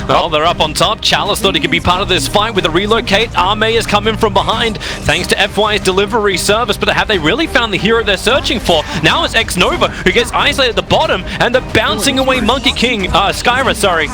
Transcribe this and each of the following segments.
Well, they're up on top. Chalice thought he could be part of this fight with the relocate. Arme is coming from behind thanks to FY's delivery service, but have they really found the hero they're searching for? Now it's X-Nova who gets isolated at the bottom, and the bouncing away Monkey King, Skyra, sorry.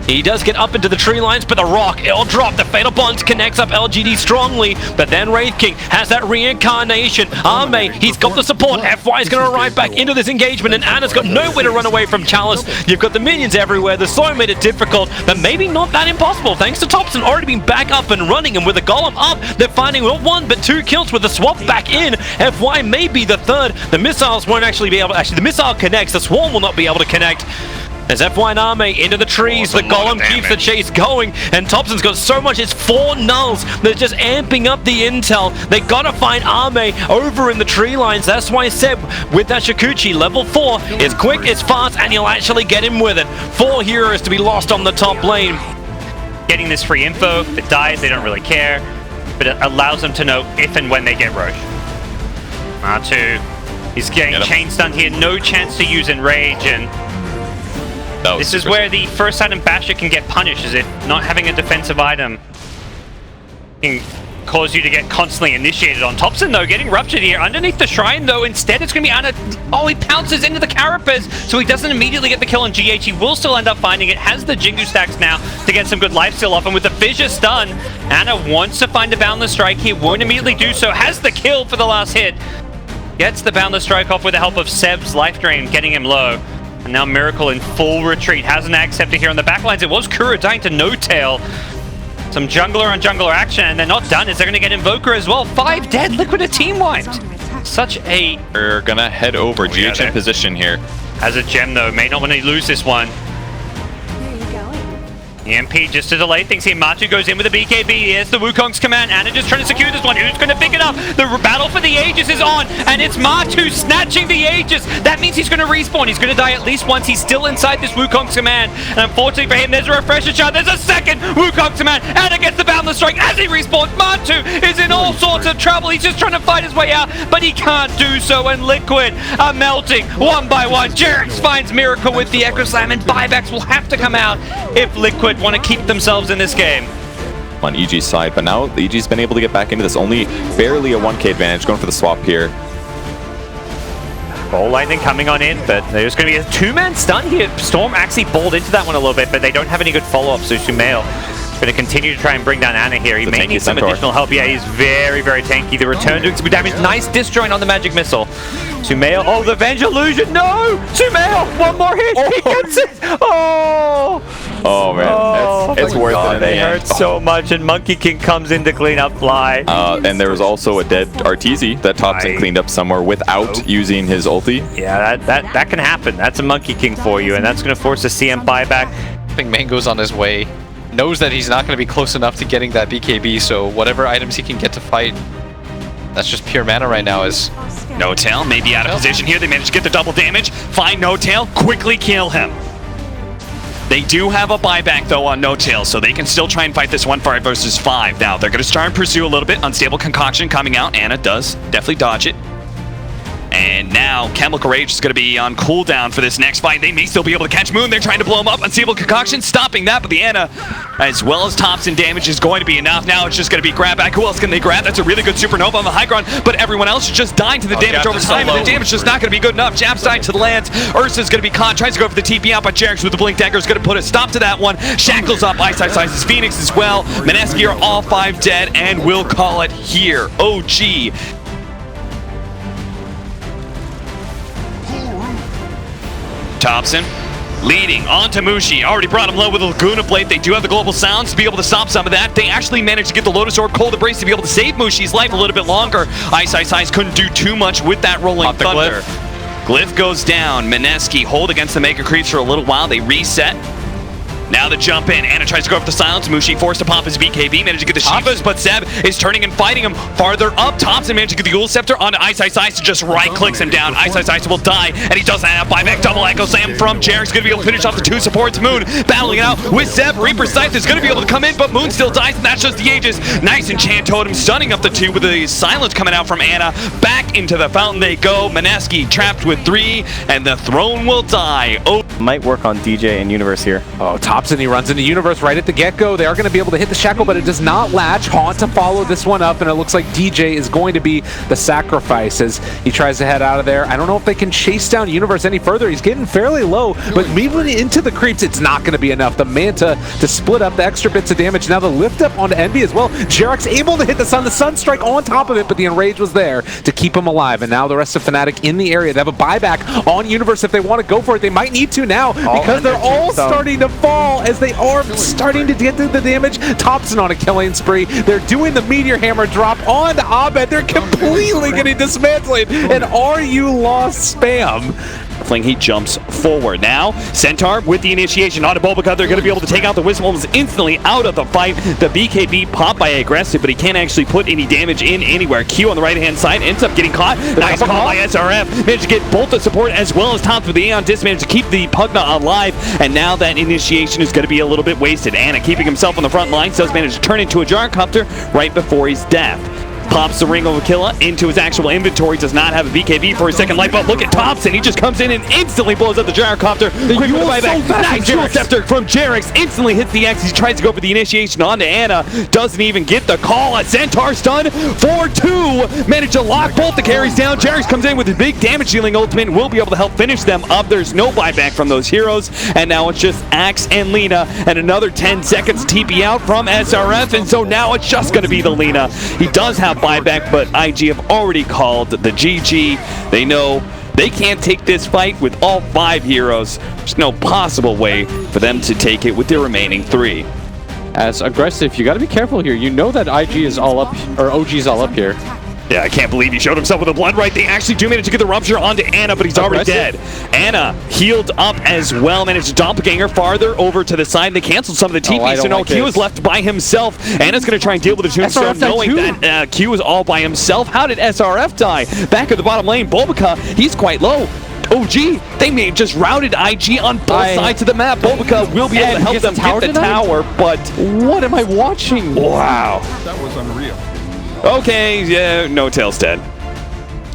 He does get up into the tree lines, but the rock, it'll drop. The Fatal Bonds connects up LGD strongly, but then Wraith King has that reincarnation. Arme, he's got the support. FY is going to arrive back into this engagement, and Anna's got nowhere to run away from Chalice. You've got the minions everywhere. The Slow made it difficult, but maybe not that impossible, thanks to Thompson already being back up and running, and with the Golem up, they're finding not one, but 2 kills with the swap back in. FY may be the third. The missiles won't actually be able to, the missile connects, the swarm will not be able to connect. As FY and Arme into the trees, the Golem keeps the chase going, and Thompson's got so much, it's 4 nulls. They're just amping up the intel. They gotta find Arme over in the tree lines. That's why I said, with that Shikuchi, level 4, it's quick, it's fast, and you'll actually get him with it. 4 heroes to be lost on the top lane. Getting this free info, if it dies, they don't really care, but it allows them to know if and when they get Roche. R2, he's getting chain stunned here, no chance to use Enrage, and this is where the first item Basher can get punished, is it not having a defensive item can cause you to get constantly initiated on. Thompson though getting ruptured here underneath the shrine though. Instead it's going to be Anna. Oh, he pounces into the carapace, so he doesn't immediately get the kill on GH. He will still end up finding it. Has the Jingu stacks now to get some good lifesteal off, and with the fissure stun, Anna wants to find a Boundless Strike here. Won't immediately do so. Has the kill for the last hit. Gets the Boundless Strike off with the help of Seb's life drain, getting him low. And now Miracle in full retreat. Has an Acceptor here on the backlines. It was Kura dying to No Tail. Some jungler on jungler action, and they're not done as they're going to get Invoker as well. 5 dead, Liquid a team wiped. Such a... We're going to head over. GH in position here. Has a gem though, may not want to lose this one. EMP just to delay things here. Matu goes in with a BKB. Here's the Wukong's command. Anna just trying to secure this one. Who's going to pick it up? The battle for the Aegis is on, and it's Matu snatching the Aegis. That means he's going to respawn. He's going to die at least once. He's still inside this Wukong's command, and unfortunately for him, there's a refresher shot. There's a second Wukong's command. Anna gets the Boundless Strike as he respawns. Matu is in all sorts of trouble. He's just trying to fight his way out, but he can't do so, and Liquid are melting one by one. Jerix finds Miracle with the Echo Slam, and buybacks will have to come out if Liquid want to keep themselves in this game. On EG's side, but now EG's been able to get back into this. Only barely a 1k advantage, going for the swap here. Ball Lightning coming on in, but there's going to be a 2-man stun here. Storm actually balled into that one a little bit, but they don't have any good follow-up, so Sumail going to continue to try and bring down Anna here. He may need some additional help. Yeah, he's very, very tanky. The return doing some damage. Nice disjoint on the magic missile. Sumail, oh, the Venge Illusion, no! Sumail, one more hit, he gets it! Oh! Oh man, it's worth it. They hurt so much, and Monkey King comes in to clean up Fly. And there was also a dead Arteezy that Thompson cleaned up somewhere without using his ulti. Yeah, that can happen. That's a Monkey King for you, and that's going to force a CM buyback. I think Mango's on his way. Knows that he's not going to be close enough to getting that BKB, so whatever items he can get to fight, that's just pure mana right now. Is No Tail may be out of position here. They managed to get the double damage. Find No Tail, quickly kill him. They do have a buyback though on No Tail, so they can still try and fight this 1-5 versus 5. Now they're going to start and pursue a little bit. Unstable Concoction coming out. Anna does definitely dodge it. And now Chemical Rage is going to be on cooldown for this next fight. They may still be able to catch Moon. They're trying to blow him up. Unstable Concoction stopping that, but the Anna, as well as Thompson damage, is going to be enough. Now it's just going to be grab back. Who else can they grab? That's a really good Supernova on the high ground, but everyone else is just dying to the damage over time, and the damage is not going to be good enough. Jab's dying to the lands. Ursa's going to be caught. Tries to go for the TP out, but Jerix with the Blink Dagger is going to put a stop to that one. Shackles up. Ice Ice's Phoenix as well. Mineski are all 5 dead, and we'll call it here. OG. Thompson leading onto Mushi. Already brought him low with a Laguna Blade. They do have the global sounds to be able to stop some of that. They actually managed to get the Lotus Orb Cold Embrace to be able to save Mushi's life a little bit longer. Ice couldn't do too much with that Rolling Thunder. Glyph goes down. Mineski hold against the Mega Creeps for a little while. They reset. Now the jump in. Anna tries to go for the silence. Mushi forced to pop his BKB. Managed to get the Shivas, but Seb is turning and fighting him farther up. Thompson managed to get the Ghoul Scepter onto Ice to just right-clicks him down. Ice will die, and he does that. Buyback double Echo Slam from Jerix. Going to be able to finish off the 2 supports. Moon battling it out with Seb. Reaper Scythe is going to be able to come in, but Moon still dies, and that's just the Aegis. Nice Enchant Totem stunning up the 2 with the silence coming out from Anna. Back into the fountain they go. Mineski trapped with 3, and the throne will die. Oh, might work on DJ and Universe here. Oh, top. Thompson, he runs into Universe right at the get-go. They are going to be able to hit the shackle, but it does not latch. Haunt to follow this one up, and it looks like DJ is going to be the sacrifice as he tries to head out of there. I don't know if they can chase down Universe any further. He's getting fairly low, but moving into the creeps, it's not going to be enough. The Manta to split up the extra bits of damage. Now the lift up onto Envy as well. Jarek's able to hit the Sunstrike on top of it, but the Enrage was there to keep him alive. And now the rest of Fnatic in the area. They have a buyback on Universe if they want to go for it. They might need to now because they're all starting to fall as they are starting to get to the damage. Thompson on a killing spree. They're doing the Meteor Hammer drop on Abed. They're completely getting dismantled. And are you lost spam? He jumps forward. Now, Centaur with the initiation onto Bulbacut. They're going to be able to take out the Wisdom almost instantly out of the fight. The BKB popped by Aggressive, but he can't actually put any damage in anywhere. Q on the right-hand side ends up getting caught. Nice call by SRF. Managed to get both the support as well as Tops with the Aeon Disc. Managed to keep the Pugna alive, and now that initiation is going to be a little bit wasted. Anna keeping himself on the front lines does manage to turn into a Gyrocopter right before his death. Pops the Ring of Aquila into his actual inventory. Does not have a BKB for his second life, but look at Thompson. He just comes in and instantly blows up the Gyrocopter. Quick buyback. Nice Dual Scepter from Jarex. Instantly hits the X. He tries to go for the initiation onto Anna. Doesn't even get the call. A Centaur stun for 2. Managed to lock both the carries down. Jarex comes in with a big damage dealing ultimate. Will be able to help finish them up. There's no buyback from those heroes. And now it's just Axe and Lina. And another 10 seconds TP out from SRF. And so now it's just going to be the Lina. He does have buyback, but IG have already called the GG. They know they can't take this fight with all 5 heroes. There's no possible way for them to take it with their remaining 3. As Aggressive, you got to be careful here. You know that IG is all up, or OG is all up here. Yeah, I can't believe he showed himself with a blood right. They actually do manage to get the rupture onto Anna, but he's already dead. Anna healed up as well, managed to doppelganger farther over to the side. They canceled some of the TP, so now Q is left by himself. Anna's going to try and deal with the tombstone, knowing that Q is all by himself. How did SRF die? Back at the bottom lane, Bulbacut, he's quite low. OG, they may have just routed IG on both sides of the map. Bulbacut will be able to help them get the tower, but what am I watching? Wow. That was unreal. Okay, yeah, no tail's dead.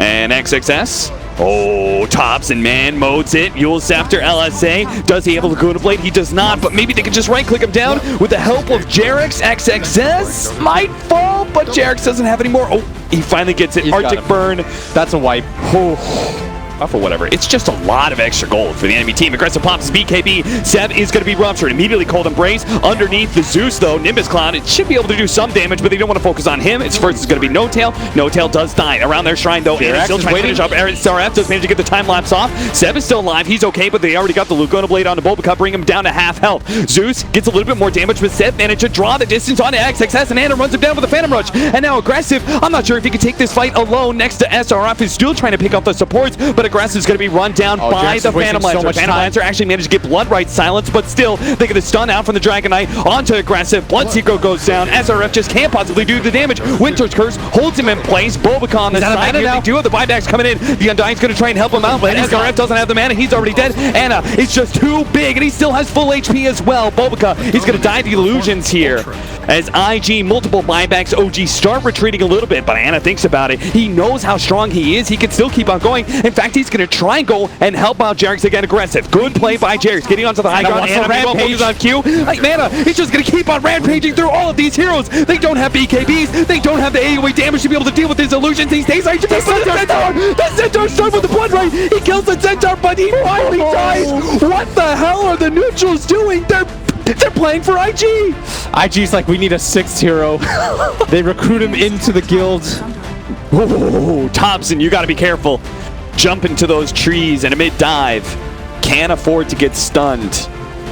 And XXS. Oh, Tops and man modes it. Yule Scepter LSA. Does he have a Laguna Blade? He does not, but maybe they can just right-click him down with the help of Jarex. XXS might fall, but Jarex doesn't have any more. Oh, he finally gets it. Arctic Burn. That's a wipe. Oh. For whatever. It's just a lot of extra gold for the enemy team. Aggressive pops BKB. Sev is going to be ruptured. Immediately Cold Embrace. Underneath the Zeus, though, Nimbus Cloud, it should be able to do some damage, but they don't want to focus on him. It's first, it's going to be No Tail. No Tail does die. Around their shrine, though, and still trying to finish up. SRF does manage to get the time lapse off. Sev is still alive. He's okay, but they already got the Laguna Blade onto Bulbacut, bring him down to half health. Zeus gets a little bit more damage, but Sev managed to draw the distance onto XXS, and Anna runs him down with a Phantom Rush. And now Aggressive, I'm not sure if he can take this fight alone next to SRF, who's still trying to pick up the supports, but Aggressive is going to be run down by the Phantom Lancer. Phantom Lancer actually managed to get Blood Right silenced, but still, they get a stun out from the Dragon Knight onto Aggressive. Bloodseeker goes down. SRF just can't possibly do the damage. Winter's Curse holds him in place. Bulbacut on the side here. They do have the buybacks coming in. The Undying's going to try and help him out, but SRF doesn't have the mana. He's already dead. Anna is just too big, and he still has full HP as well. Bulbacut, he's going to die the illusions here. As IG, multiple buybacks, OG start retreating a little bit, but Anna thinks about it. He knows how strong he is. He can still keep on going. In fact, he's going to try and go and help out Jarex again. Aggressive. Good play by Jarex. Getting onto the high ground. Anna rampage on Q. Like Mana, he's just going to keep on rampaging through all of these heroes. They don't have BKBs. They don't have the AoE damage to be able to deal with his illusions. He stays like the Centaur starts with the Blood Right. He kills the Centaur, but he finally dies. What the hell are the neutrals doing? They're playing for IG. IG's like, we need a 6th hero. They recruit him into the guild. Ooh, Thompson, you got to be careful. Jump into those trees and a mid-dive. Can't afford to get stunned.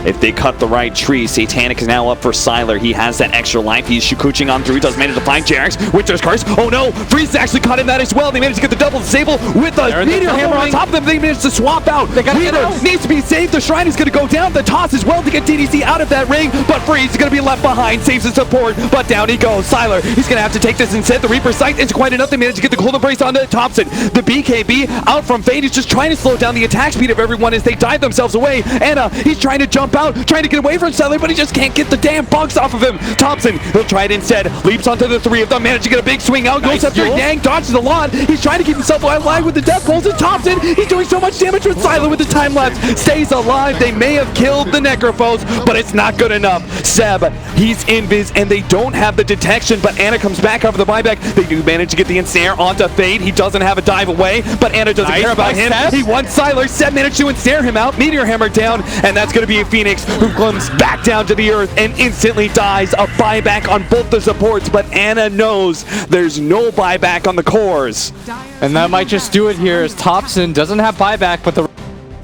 If they cut the right tree, Satanic is now up for Sylar. He has that extra life. He's Shukuching on through. He does manage to find Jarex. Winter's Curse. Oh no! Freeze actually caught in that as well. They managed to get the double disable with the Meteor Hammer on top of them. They managed to swap out. Weaver needs to be saved. The Shrine is going to go down. The toss as well to get DDC out of that ring. But Freeze is going to be left behind. Saves the support. But down he goes. Sylar, he's going to have to take this instead. The Reaper Sight is quite enough. They managed to get the Cold Embrace onto Thompson. The BKB out from Fade is just trying to slow down the attack speed of everyone as they dive themselves away. And he's trying to jump jump out, trying to get away from Siler, but he just can't get the damn bugs off of him. Thompson, he'll try it instead. Leaps onto the three of them, managed to get a big swing out. Goes after Yang, dodges a lot. He's trying to keep himself alive with the death pulse. And Thompson, he's doing so much damage with Siler with the time lapse. Stays alive. They may have killed the Necrophos, but it's not good enough. Seb, he's invis, and they don't have the detection, but Ana comes back over the buyback. They do manage to get the ensnare onto Fade. He doesn't have a dive away, but Ana doesn't care about him. Seb. He wants Siler. Seb managed to ensnare him out. Meteor Hammer down, and that's going to be a Phoenix who comes back down to the earth and instantly dies. A buyback on both the supports, but Ana knows there's no buyback on the cores. And that might just do it here as Thompson doesn't have buyback, but the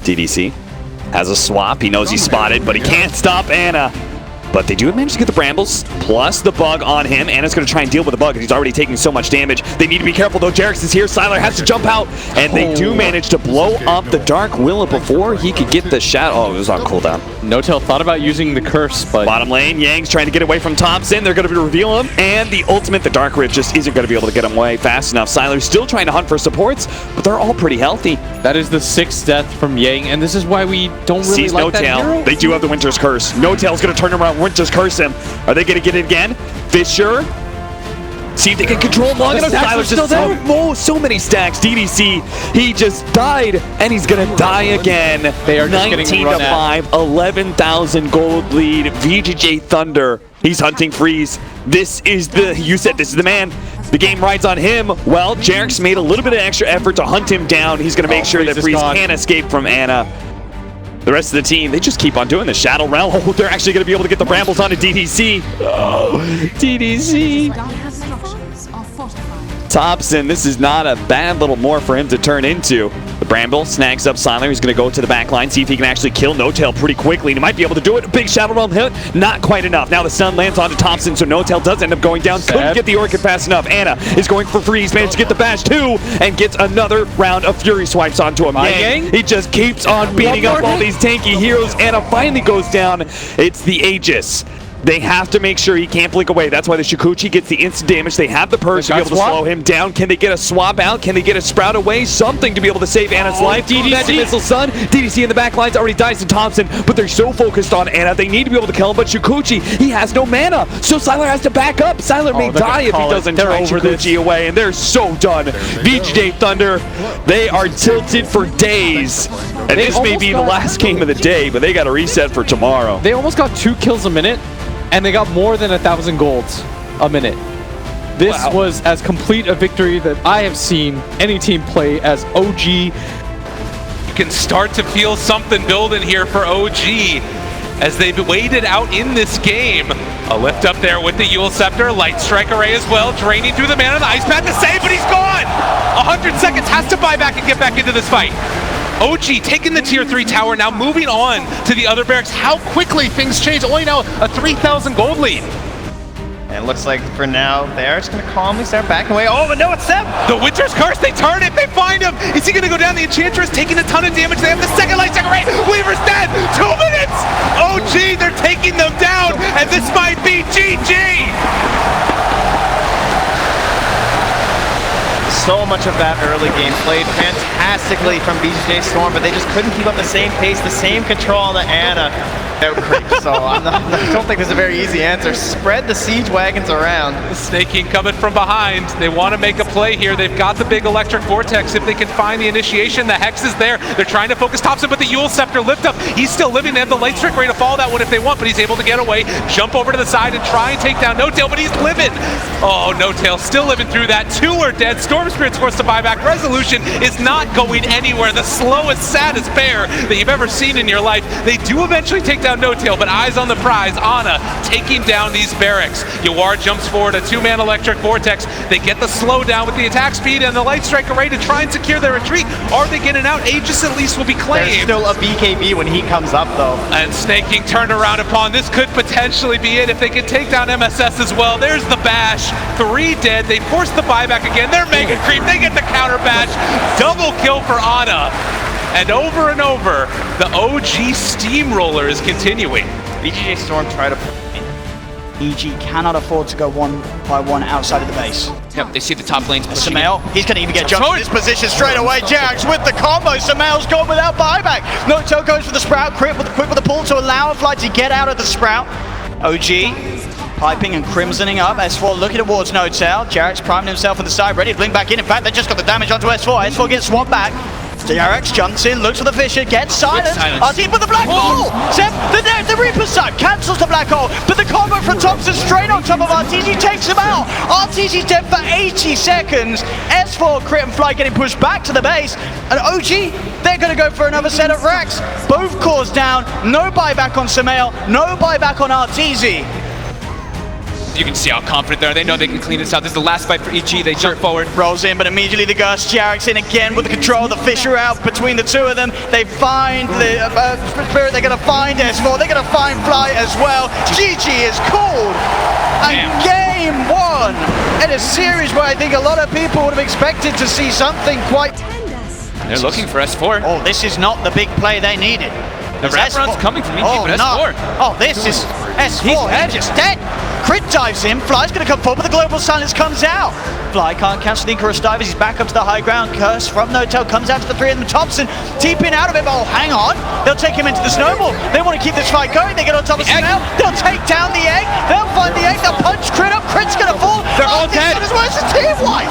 DDC has a swap. He knows he's spotted, but he can't stop Ana. But they do manage to get the Brambles, plus the bug on him. Ana's going to try and deal with the bug, and he's already taking so much damage. They need to be careful, though. Jerix is here. Siler has to jump out, and they do manage to blow up the Dark Willow before he could get the shot. Oh, it was on cooldown. No-Tail thought about using the curse, but Bottom lane, Yang's trying to get away from Thompson. They're going to reveal him, and the ultimate, the Dark Rift, just isn't going to be able to get him away fast enough. Siler's still trying to hunt for supports, but they're all pretty healthy. that is the 6th death from Yang, and this is why we don't really Sees like that No-Tail. hero. They do have the Winter's Curse. No-Tail's going to turn around, Winter's Curse him. Are they going to get it again? Fisher. See if they can control him long enough. stacks are Siler's still just so many stacks. DDC, he just died, and he's going to die again. They are just getting 19 run to at. 5, 11,000 gold lead. VGJ Thunder. He's hunting Freeze. This is the man. The game rides on him. Well, Jerix made a little bit of extra effort to hunt him down. He's going to make sure that Freeze can't escape from Ana. The rest of the team, they just keep on doing this. Shadow Realm, oh, they're actually going to be able to get the Brambles onto DDC. Oh, DDC. Thompson, this is not a bad little more for him to turn into. The Bramble snags up Siler. He's going to go to the back line, see if he can actually kill No-Tail pretty quickly. And he might be able to do it. Big Shadow Realm hit, not quite enough. Now the stun lands onto Thompson, so No-Tail does end up going down. Couldn't get the Orchid fast enough. Ana is going for Freeze, managed to get the bash too, and gets another round of Fury swipes onto him. Yang, he just keeps on beating up all these tanky heroes. Ana finally goes down. It's the Aegis. They have to make sure he can't blink away. That's why the Shikuchi gets the instant damage. They have the purge to be able to slow him down. Can they get a swap out? Can they get a sprout away? Something to be able to save Ana's life. DDC Missile Sun. DDC in the back lines already dies to Thompson, but they're so focused on Ana. They need to be able to kill him, but Shikuchi, he has no mana. So Siler has to back up. Siler may die if he doesn't try Shikuchi away, and they're so done. VGJ Thunder, they are tilted for days. And this may be the last game of the day, but they got to reset for tomorrow. They almost got 2 kills a minute, and they got more than 1,000 golds a minute. This was as complete a victory that I have seen any team play as OG. You can start to feel something building here for OG as they've waited out in this game. A lift up there with the Yule Scepter, Light Strike Array as well, draining through the mana, the Ice Path to save, but he's gone! 100 seconds, has to buy back and get back into this fight. OG taking the tier 3 tower, now moving on to the other barracks. How quickly things change, only now a 3,000 gold lead. And it looks like for now, they're just going to calmly start backing away. Oh, but no, it's Seb! The Winter's Curse, they turn it, they find him! Is he going to go down? The Enchantress taking a ton of damage, they have the second Light Strike Array, Weaver's dead! 2 minutes! OG, they're taking them down, and this might be GG! So much of that early game played fantastically from VGJ Storm, but they just couldn't keep up the same pace, the same control on the Ana out creep. So I don't think there's a very easy answer. Spread the siege wagons around. Snaking coming from behind. They want to make a play here. They've got the big electric vortex. If they can find the initiation, the Hex is there. They're trying to focus Thompson, but the Yule Scepter lift up. He's still living. They have the Light Strike ready to follow that one if they want, but he's able to get away, jump over to the side and try and take down No-Tail, but he's living. Oh, No-Tail still living through that. 2 are dead. Storm Spirit's forced to buy back. Resolution is not going anywhere. The slowest, saddest bear that you've ever seen in your life. They do eventually take down No-Tail, but eyes on the prize. Ana taking down these barracks. Yawar jumps forward, a 2-man electric vortex. They get the slowdown with the attack speed and the Light Strike Array to try and secure their retreat. Are they getting out? Aegis at least will be claimed. There's still a BKB when he comes up, though. And Snaking turned around upon. This could potentially be it if they can take down MSS as well. There's the bash. 3 dead. They force the buyback again. They're mega creep. They get the counter bash. Double kill for Ana. And over, the OG steamroller is continuing. VGJ Storm try to EG cannot afford to go one by one outside of the base. Yep, they see the top lanes pushing. Sumail, he's going to even get jumped in this position straight away. Jax with the combo. Sumail's gone without buyback. Noto goes for the Sprout, quick with the pull to allow Fly to get out of the Sprout. OG piping and crimsoning up. S4 looking towards Notel. Jax priming himself on the side, ready to blink back in. In fact, they just got the damage onto S4. S4 gets swamped back. Jax jumps in, looks for the Fisher, gets silenced. RT with the black hole! Seb, the Reaper's side cancels the black hole, but the combo from Thompson straight on top of RTZ takes him out. RTZ's dead for 80 seconds. S4, Crit and Fly getting pushed back to the base. And OG, they're going to go for another set of racks. Both cores down, no buyback on Sumail, no buyback on RTZ. You can see how confident they are. They know they can clean this out. This is the last fight for EG. They jump forward. Rolls in, but immediately the Gust. Jax in again with the control. The Fisher out between the two of them. They find the Spirit. They're going to find S4. They're going to find Fly as well. GG is called. And game one in a series where I think a lot of people would have expected to see something quite... They're looking for S4. Oh, this is not the big play they needed. The wraparound's coming from EG, but S4. Oh, this is S4. He's just dead. Crit dives in. Fly's going to come forward, but the global silence comes out. Fly can't cancel the Icarus dive as he's back up to the high ground. Curse from Notel comes out to the three of them. Thompson TPing out of it. Oh, hang on. They'll take him into the snowball. They want to keep this fight going. They get on top of Sumail. They'll take down the egg. They'll find the egg. They'll punch Crit up. Crit's going to fall. They're all dead. As well as the team wipe.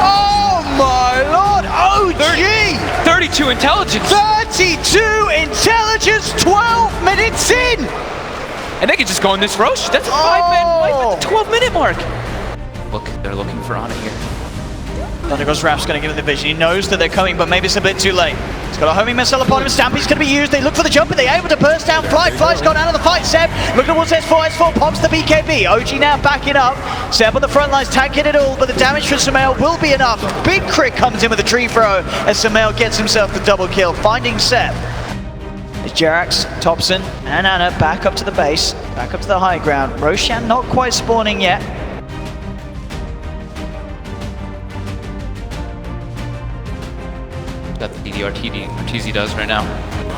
Oh my lord. OG. 32 intelligence. 32 intelligence. 12 minutes in. And they can just go in this Roche. That's a 5-man fight at the 12-minute mark. Look, they're looking for Ana here. Thundergo's Rap's going to give him the vision. He knows that they're coming, but maybe it's a bit too late. He's got a homing missile upon him. Stampy's going to be used. They look for the jump, and they're able to burst down Fly. Fly's gone out of the fight. Seb looking towards S4. S4 pops the BKB. OG now backing up. Seb on the front lines, tanking it all, but the damage from Sumail will be enough. Big Crit comes in with a tree throw as Sumail gets himself the double kill, finding Seb. It's Jerax, Thompson, and Ana back up to the base, back up to the high ground. Roshan not quite spawning yet. That's the DDR-TZ does right now.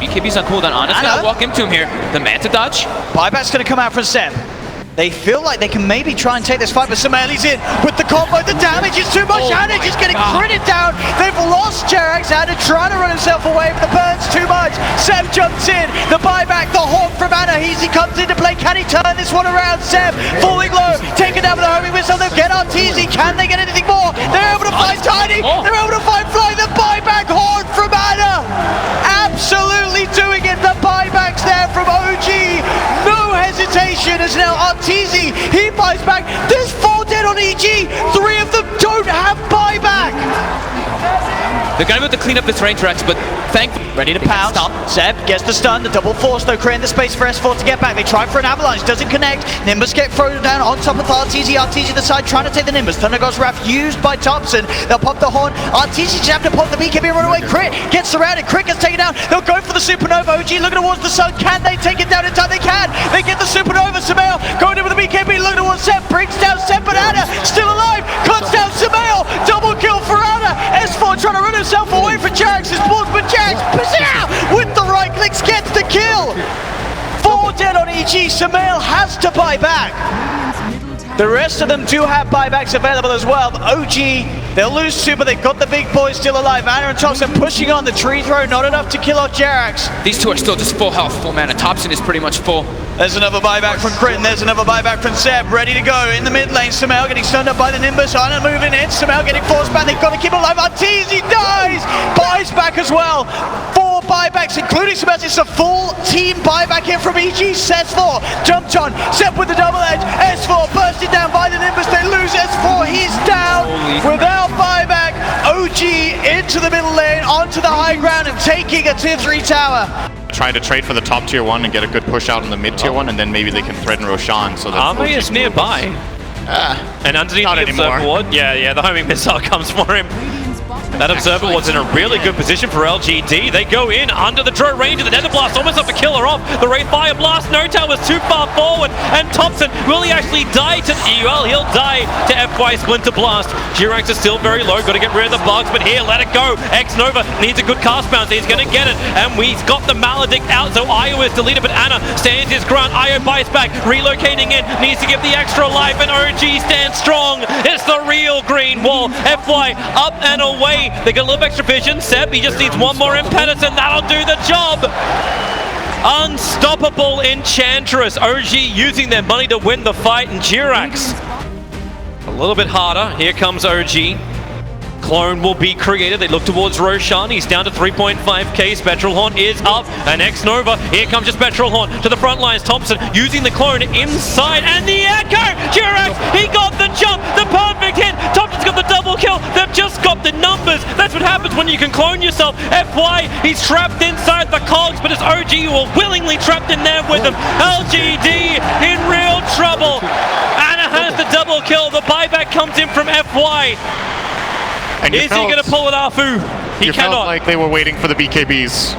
BKB's on cooldown. Ana's gonna walk into him here. The Manta dodge. Buyback's gonna come out from Seb. They feel like they can maybe try and take this fight, but Sumail's in with the combo. The damage is too much. Ana just getting critted down. They've lost Jerax. Ana trying to run himself away, but the burn's too much. Seb jumps in. The buyback, the hawk from Ana. He comes into play. Can he turn this one around? Seb falling low, taken down with the homing missile. They'll get RTZ. Can they get anything more? They're able to find Tiny. They're able to find Fly. The buyback horde from Ana. Absolutely doing it. The buyback's there from OG. No hesitation as now RTZ, he buys back. There's 4 dead on EG. 3 of them don't have buyback. They're gonna be able to clean up this range Rex, but thankfully ready to pounce. Seb gets the stun, the double force though, creating the space for S4 to get back. They try for an avalanche, doesn't connect. Nimbus get thrown down on top of RTZ. RTZ the side trying to take the Nimbus. Thundergod's Wrath used by Thompson. They'll pop the horn. RTZ just have to pop the BKB and run away. Crit gets surrounded. Crit gets taken down. They'll go for the Supernova. OG looking towards the sun. Can they take it down in time? They can. They get the Supernova. Sumail going in with the BKB. Looking towards Seb. Brings down Seb, but Ana still alive. Cuts down Sumail. Double kill for Ana. S4 trying to run himself away from Jax's balls, but Jax with the right clicks gets the kill. 4 dead on EG. Sumail has to buy back. The rest of them do have buybacks available as well. But OG, they'll lose 2, but they've got the big boys still alive. Ana and Thompson pushing on the tree throw, not enough to kill off Jerax. These 2 are still just full health, full mana. Thompson is pretty much full. There's another buyback from Crit, and there's another buyback from Seb, ready to go in the mid lane. Sumail getting stunned up by the Nimbus. Ana moving in. Sumail getting forced back. They've got to keep him alive. Arteezy, he dies. Buys back as well. 4 buybacks, including Sumail. It's a full team buyback here from EG. S4 jumped on. Seb with the double edge. S4 bursted down by the Nimbus. They lose S4. He's down without buyback. OG into the middle lane, onto the high ground, and taking a tier 3 tower. Trying to trade for the top tier 1 and get a good push out on the mid tier 1, and then maybe they can threaten Roshan so that Army is nearby. And underneath the observer ward, yeah, the homing missile comes for him. That Observer was in a really good position for LGD. They go in under the draw range of the Nether Blast, almost have to kill her off. The Wraith Fire Blast, Notel was too far forward, and Thompson, will he actually die to... Well, he'll die to FY Splinter Blast. Jirax is still very low, got to get rid of the bugs, but here, let it go. X-Nova needs a good cast bounce, he's going to get it, and we've got the Maledict out, so Io is deleted, but Anna stands his ground. Io bites back, relocating in, needs to give the extra life, and OG stands strong. It's the real green wall. FY up and away. They got a little extra vision. Seb, he just needs one more impetus, and that'll do the job. Unstoppable Enchantress. OG using their money to win the fight, and Jirax a little bit harder. Here comes OG. Clone will be created. They look towards Roshan. He's down to 3.5k. Spectral Horn is up. And X-Nova. Here comes your Spectral Horn to the front lines. Thompson using the clone inside. And the echo! Jirax, he got the jump. The perfect hit. Thompson's got the double kill. They've just got the numbers. That's what happens when you can clone yourself. FY, he's trapped inside the cogs, but it's OG who are willingly trapped in there with him. LGD in real trouble. Anna has the double kill. The buyback comes in from FY. And is he going to pull it off? He cannot. Felt like they were waiting for the BKBs.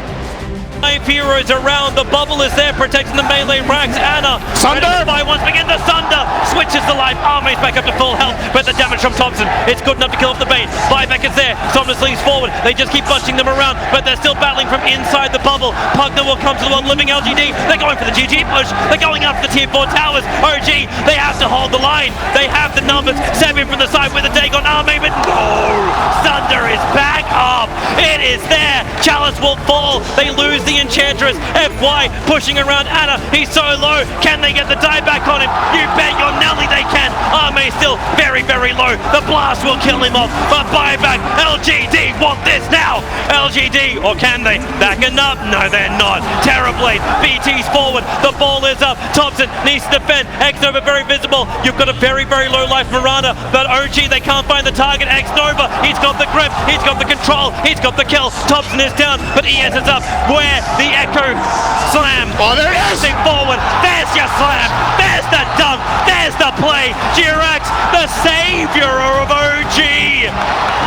5 heroes around. The bubble is there protecting the melee racks. Anna. Sunder! By once again, the Sunder switches the life. Army's back up to full health, but the damage from Thompson, it's good enough to kill off the bait. Buyback is there. Somnus leads forward. They just keep bunching them around, but they're still battling from inside the bubble. Pugner will come to the one living LGD. They're going for the GG push. They're going after the tier 4 towers. OG, they have to hold the line. They have the numbers. Seven from the side with a take on Army, but no! Sunder is back up. It is there. Chalice will fall. They lose the Enchantress. FY pushing around Anna. He's so low. Can they get the die back on him? You bet your Nelly they can. Arme still very, very low. The blast will kill him off. But buyback. LGD want this now. LGD, or can they? Backing up? No, they're not. Terrorblade. BT's forward. The ball is up. Thompson needs to defend. X-Nova very visible. You've got a very, very low life Miranda. But OG, they can't find the target. X-Nova, he's got the grip. He's got the control. He's got the kill. Thompson is down, but ES is up. Where the echo slam. Oh, there it is! Forward. There's your slam. There's the dunk. There's the play. Jirax, the savior of OG.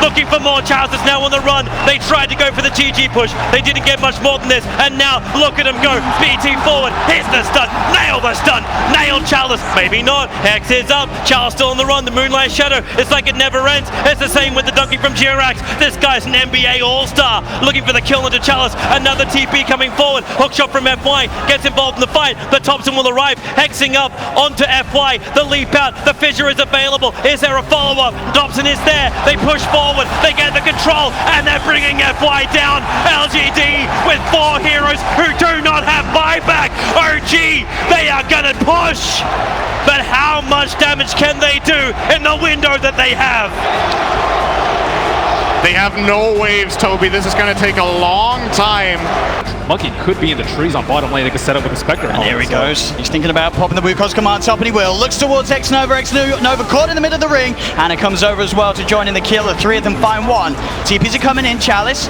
Looking for more. Charles is now on the run. They tried to go for the GG push. They didn't get much more than this. And now look at him go. BT forward. Hit the stun. Nail the stun. Nail Chalice. Maybe not. Hex is up. Charles still on the run. The Moonlight Shadow. It's like it never ends. It's the same with the dunking from Jirax. This guy's an NBA All-Star. Looking for the kill into Chalice. Another TP coming forward. Hook shot from FY. Gets involved in the fight. But Thompson will arrive. Hexing up onto FY. The leap out. The fissure is available. Is there a follow-up? Thompson is there. They push forward. They get the control. And they're bringing FY down. LGD with 4 heroes who do not have buyback. OG, they are going to push. But how much damage can they do in the window that they have? They have no waves, Toby. This is going to take a long time. Monkey could be in the trees on bottom lane. They could set up with the Spectre. And there he goes. He's thinking about popping the Wukong's command top, and he will. Looks towards X-Nova. X-Nova caught in the middle of the ring. Anna comes over as well to join in the kill. The 3 of them find one. TPs are coming in. Chalice.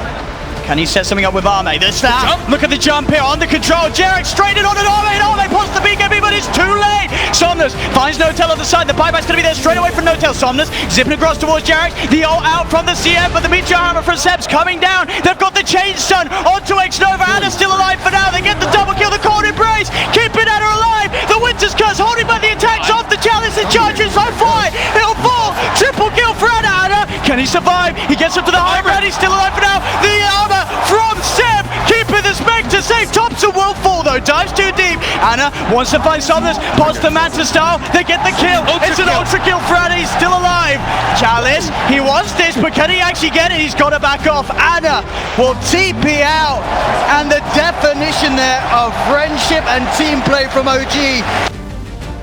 Can he set something up with Arme? There's that. Look at the jump here on the control. Jirax straight in on an Arme, and Arme pops the BKB, but it's too late. Somnus finds Notel on the side. The buyback's going to be there straight away from Notel. Somnus zipping across towards Jirax. The ult out from the CM, but the Meteor Armor from Seb's coming down. They've got the chain stun onto X-Nova. Anna's still alive for now. They get the double kill, the cold embrace, keeping Anna alive. The Winter's Curse holding by the attacks off the Chalice and charges so fly. It'll fall. Triple kill for Anna. Can he survive? He gets up to the high ground. He's still alive for now. The armor from Seb, keeping the Spectre safe. Thompson will fall though, dives too deep. Anna wants to find Somnus, pots the Manta style. They get the kill. It's an ultra kill for Anna. He's still alive. Chalice, he wants this, but can he actually get it? He's got to back off. Anna will TP out, and the definition there of friendship and team play from OG.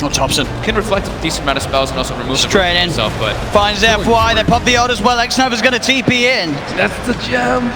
Oh, Thompson can reflect a decent amount of spells and also remove straight in. Himself, but finds FY. They pop the ult as well. X-Nova's going to TP in. That's the gem.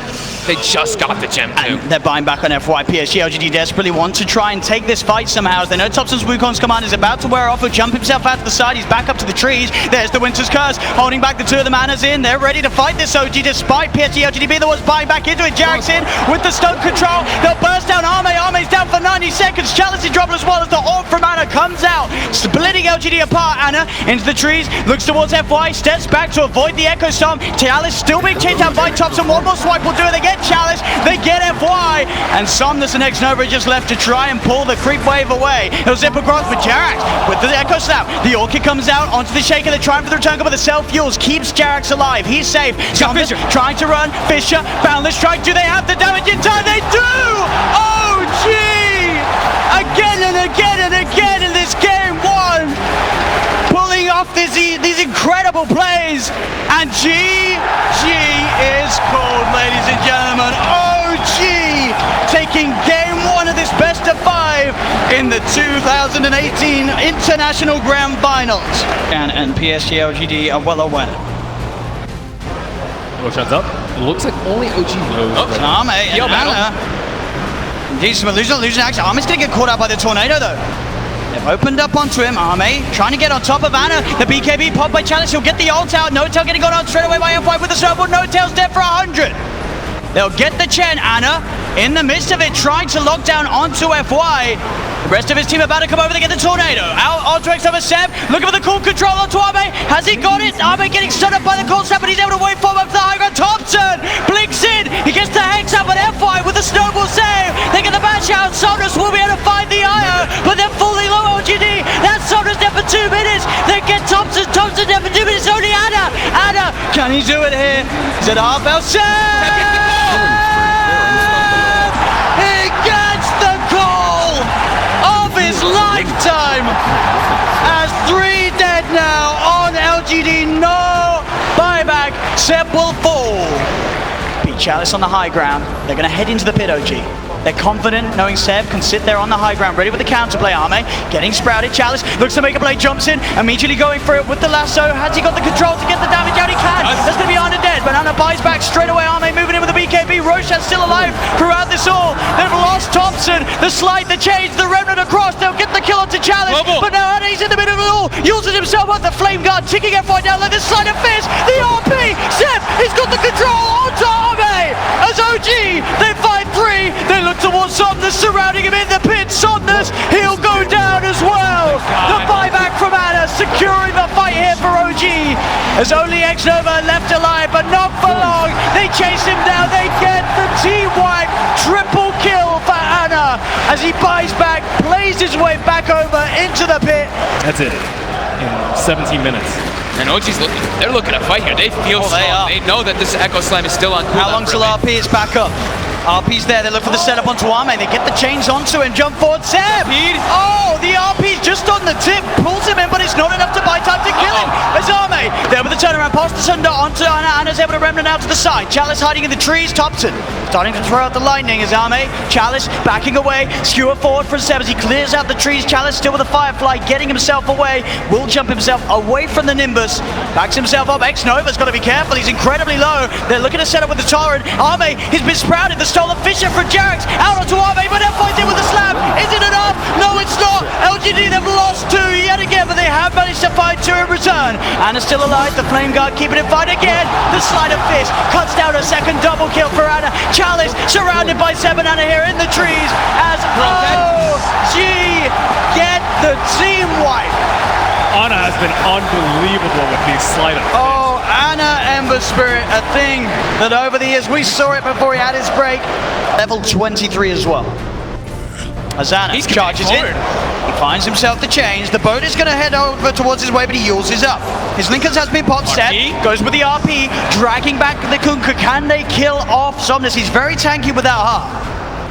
They just got the gem too. And they're buying back on FY. PSG.LGD desperately want to try and take this fight somehow. As they know Thompson's Wukong's command is about to wear off. He'll jump himself out to the side. He's back up to the trees. There's the Winter's Curse, holding back the two of the Manas in. They're ready to fight this OG despite PSG.LGD being the ones buying back into it. Jarek's in with the stun control. They'll burst down Arme. Arme's down for 90 seconds. Chalice is dropping as well as the orb from Ana comes out, splitting LGD apart. Ana into the trees, looks towards FY, steps back to avoid the Echo Storm. Chalice still being chased out by Thompson. One more swipe will do it. They get Chalice, they get FY, and Somnus and Xnova just left to try and pull the creep wave away. He'll zip across with Jarak with the Echo Slap. The Orchid comes out onto the Shaker. They're trying for the return, but the self-fuels keeps Jarak's alive. He's safe. Somnus trying to run. Fisher, Boundless Strike. Do they have the damage in time? They do! Oh, gee! Again and again and again in this game one. Pulling off these incredible plays, and GG is called, ladies and gentlemen. OG taking game one of this best of 5 in the 2018 International Grand Finals. And PSG.LGD are well aware. Roshan's up. It looks like only OG knows. Arme and Ana. He's losing action. Arme's gonna get caught out by the tornado though. They've opened up onto him. Arme trying to get on top of Ana. The BKB popped by Chalice. He'll get the ult out. No-Tail getting gone on straight away by FY with the snowball. No-Tail's dead for 100. They'll get the Chen. Ana in the midst of it trying to lock down onto FY. The rest of his team about to come over to get the tornado. Out onto Xnova Seb. Looking for the cool control onto Arme. Has he got it? Arme getting stood up by the cold snap, but he's able to wait for him up to the high ground. Thompson blinks in. He gets the Hex out, but FY with the snowball save. They get the bash out. Somnus will be able to find the IO, but they're fully low LGD. That's Somnus dead for 2 minutes. They get Thompson. Thompson dead for 2 minutes. Only Ana. Ana, can he do it here? Is it half L save? He gets the call of his lifetime as 3 dead now on LGD. No buyback. Seb will fall. Beat Chalice on the high ground. They're going to head into the pit, OG. They're confident knowing Seb can sit there on the high ground, ready with the counterplay. Arme getting sprouted. Chalice looks to make a play, jumps in, immediately going for it with the lasso. Has he got the control to get the damage out? He can. That's going to be Ana dead, but Ana buys back straight away. Arme moving in with the BKB. Roshan's still alive throughout this all. They've lost Thompson. The slide, the change, the remnant across. They'll get the kill onto Chalice, but now Ana's in the middle of it all. Uses himself up the flame guard, ticking FY down like the slide of fist. The RP. Seb, he's got the control onto Arme. As OG, they fight 3. They look towards Somnus, surrounding him in the pit. Somnus, he'll go down as well. The buyback from Ana, securing the fight here for OG. There's only Xnova left alive, but not for long. They chase him down. They get the team wipe. Triple kill for Ana as he buys back, plays his way back over into the pit. That's it. In 17 minutes. And OG's looking, they're looking to fight here. They feel strong. They know that this Echo Slam is still on cooldown. How long till RP is back up? RP's there, they look for the setup onto Arme, they get the chains onto him, jump forward, Seb! Oh, the RP's just on the tip, pulls him in, but it's not enough to buy time to kill him. There's Arme, there with the turnaround, past the Sunder onto Ana, Ana's able to remnant out to the side, Chalice hiding in the trees, Thompson starting to throw out the lightning as Arme, Chalice backing away, skewer forward from Seb as he clears out the trees, Chalice still with the Firefly, getting himself away, will jump himself away from the Nimbus, backs himself up, Xnova's got to be careful, he's incredibly low, they're looking to set up with the Torrent, Arme, he's been sprouted, the stolen Fisher from Jarek's, out onto Arme, but FY's in with the slam, is it enough? No, it's not, LGD they've lost 2 yet again, but they have managed to find 2 in return, Ana's still alive, the Flame Guard keeping it fight again, the Sleight of Fist cuts down a second double kill for Ana, Chalice surrounded by 7 Ana here in the trees, as OG get the team wipe. Ana has been unbelievable with these sleight of fist. Oh, Ana Ember Spirit, a thing that over the years, we saw it before he had his break. Level 23 as well. As Ana charges in, he finds himself the change. The boat is going to head over towards his way, but he uses up. His Linkers has been popped, Seb goes with the RP, dragging back the Kunkka. Can they kill off Somnus? He's very tanky without heart.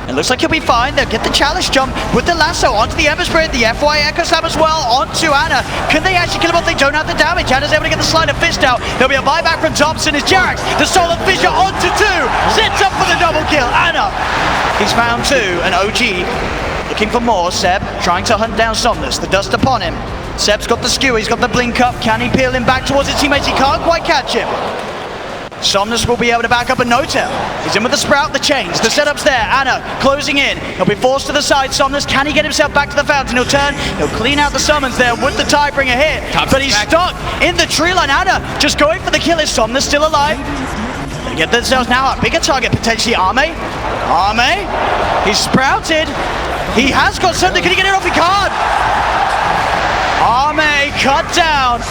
It looks like he'll be fine. They'll get the Chalice jump with the lasso onto the Ember Spirit, the FY Echo Slam as well, onto Ana. Can they actually kill him if they don't have the damage? Ana's able to get the Sleight of Fist out. There'll be a buyback from Thompson as Jarek's. The Stolen Fisher onto 2. Sets up for the double kill. Ana, he's found 2, and OG looking for more. Seb trying to hunt down Somnus. The dust upon him. Seb's got the skewer, he's got the blink up. Can he peel him back towards his teammates? He can't quite catch him. Somnus will be able to back up a no-tail. He's in with the Sprout, the chains, the setup's there. Ana closing in. He'll be forced to the side. Somnus, can he get himself back to the fountain? He'll turn, he'll clean out the summons there with the Tidebringer hit. But he's stuck in the tree line. Ana just going for the kill. Is Somnus still alive? They get themselves now a bigger target, potentially Arme. Arme, he's sprouted. He has got something. Can he get it off? He can't. Arme cut down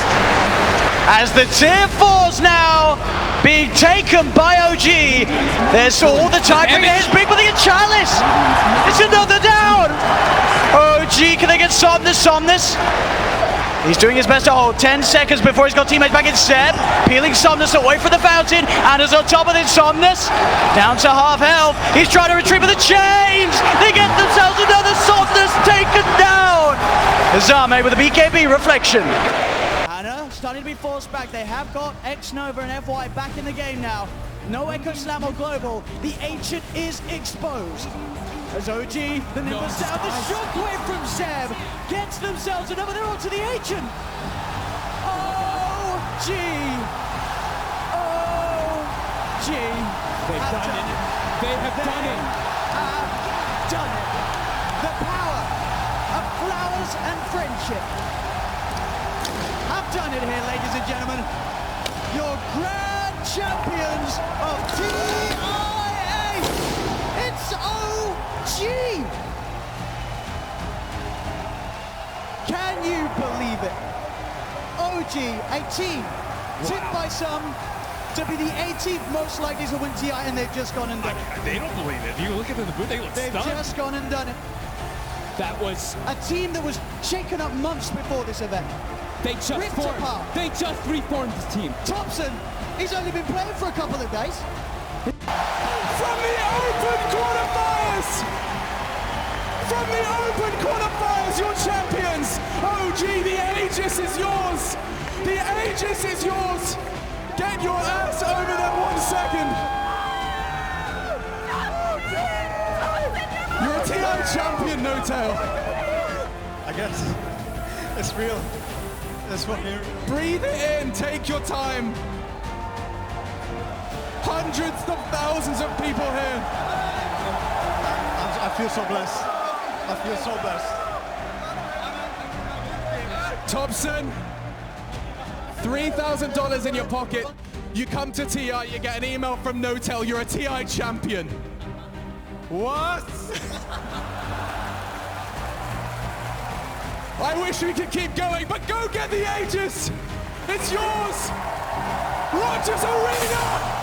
as the tier 4s now being taken by OG. There's all the Tidebringer hits. Big with the Chalice. It's another down. OG, can they get Somnus? Somnus. He's doing his best to hold 10 seconds before he's got teammates back in Seb. Peeling Somnus away from the fountain. And is on top of it, Somnus. Down to half health. He's trying to retrieve with the chains. They get themselves another Somnus taken down. Zame with a BKB reflection. Ana starting to be forced back. They have got X-Nova and FY back in the game now. No Echo Slam or Global. The Ancient is exposed. As OG, the Nimbus down, the shockwave from Zeb gets themselves another, they're on to the Ancient. OG. OG. They've done it. They have done it. Have done it. The power of flowers and friendship. Have done it here, ladies and gentlemen. Your grand champions of TI8. It's OG. Can you believe it? OG, a team tipped by some to be the 18th most likely to win TI, and they've just gone and done it. They don't believe it. If you look at the booth, they look They've stunned. just gone and done it. That was a team that was shaken up months before this event. They just reformed the team. Thompson, he's only been playing for a couple of days. From the open quarterfinals! From the open quarterfinals, your champions! OG, the Aegis is yours! The Aegis is yours! Get your ass over there 1 second! You're a TI champion, No Tail! I guess. It's real. It's fucking real. Breathe it in, take your time. Hundreds of thousands of people here. I feel so blessed. I feel so blessed. Thompson, $3,000 in your pocket. You come to TI, you get an email from No-Tail, you're a TI champion. What? I wish we could keep going, but go get the Aegis! It's yours! Rogers Arena!